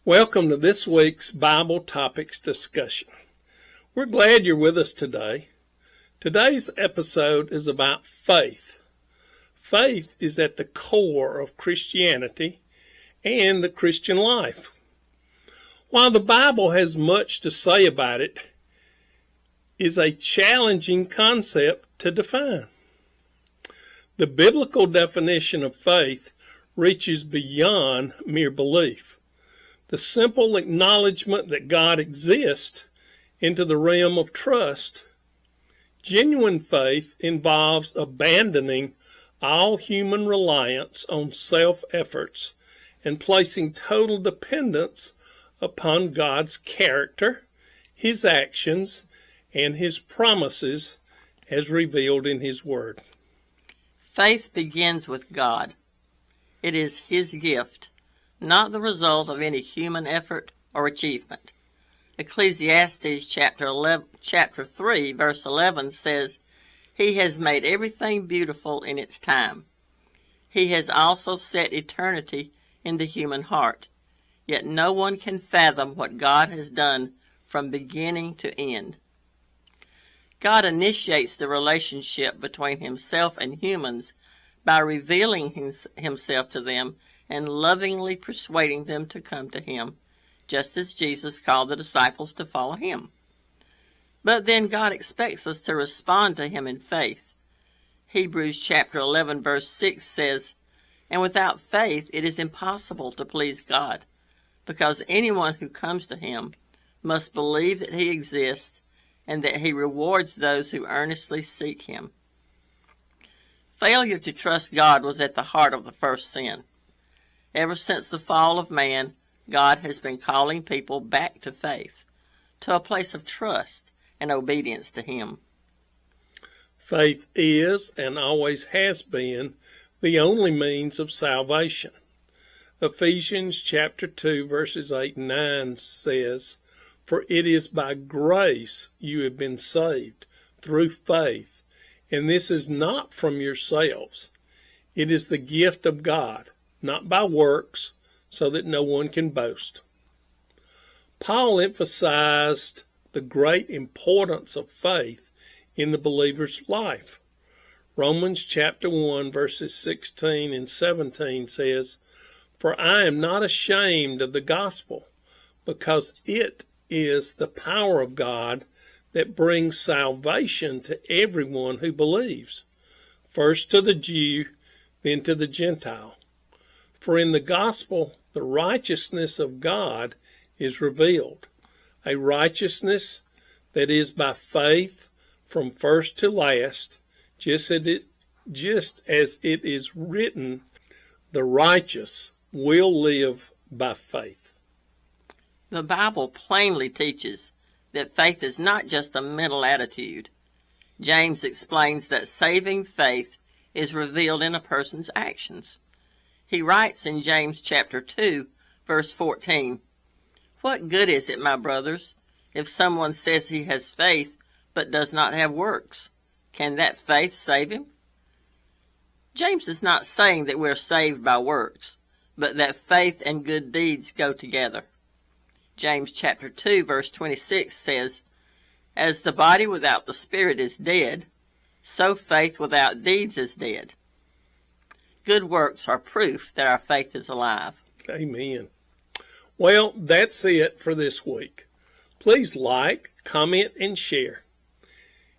Welcome to this week's Bible Topics discussion. We're glad you're with us today. Today's episode is about faith. Faith is at the core of Christianity and the Christian life. While the Bible has much to say about it, it is a challenging concept to define. The biblical definition of faith reaches beyond mere belief. The simple acknowledgement that God exists into the realm of trust. Genuine faith involves abandoning all human reliance on self-efforts and placing total dependence upon God's character, His actions, and His promises as revealed in His Word. Faith begins with God. It is His gift, not the result of any human effort or achievement. Ecclesiastes chapter 3, verse 11 says, He has made everything beautiful in its time. He has also set eternity in the human heart. Yet no one can fathom what God has done from beginning to end. God initiates the relationship between Himself and humans by revealing Himself to them and lovingly persuading them to come to Him, just as Jesus called the disciples to follow Him. But then God expects us to respond to Him in faith. Hebrews chapter 11 verse 6 says, And without faith it is impossible to please God, because anyone who comes to Him must believe that He exists and that He rewards those who earnestly seek Him. Failure to trust God was at the heart of the first sin. Ever since the fall of man, God has been calling people back to faith, to a place of trust and obedience to Him. Faith is and always has been the only means of salvation. Ephesians chapter 2 verses 8 and 9 says, For it is by grace you have been saved, through faith, and this is not from yourselves. It is the gift of God, not by works, so that no one can boast. Paul emphasized the great importance of faith in the believer's life. Romans chapter 1 verses 16 and 17 says, For I am not ashamed of the gospel, because it is the power of God that brings salvation to everyone who believes, first to the Jew, then to the Gentile. For in the gospel, the righteousness of God is revealed, a righteousness that is by faith from first to last, just as it is written, the righteous will live by faith. The Bible plainly teaches that faith is not just a mental attitude. James explains that saving faith is revealed in a person's actions. He writes in James chapter 2, verse 14, What good is it, my brothers, if someone says he has faith but does not have works? Can that faith save him? James is not saying that we're saved by works, but that faith and good deeds go together. James chapter 2, verse 26 says, As the body without the spirit is dead, so faith without deeds is dead. Good works are proof that our faith is alive. Amen. Well, that's it for this week. Please like, comment, and share.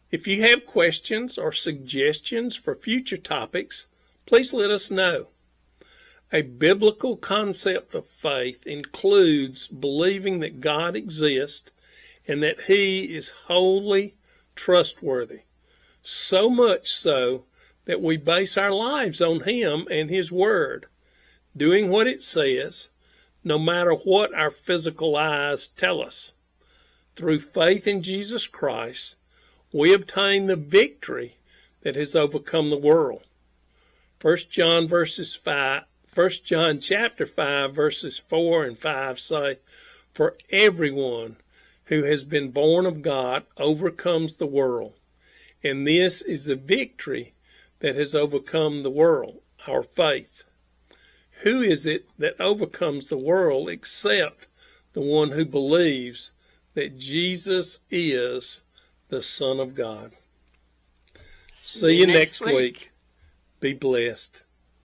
If you have questions or suggestions for future topics, please let us know. A biblical concept of faith includes believing that God exists and that He is wholly trustworthy, so much so that we base our lives on Him and His Word, doing what it says, no matter what our physical eyes tell us. Through faith in Jesus Christ, we obtain the victory that has overcome the world. 1 John chapter 5 verses 4 and 5 say, For everyone who has been born of God overcomes the world, and this is the victory that has overcome the world, our faith. who is it that overcomes the world except the one who believes that Jesus is the Son of God? See you next week. Be blessed.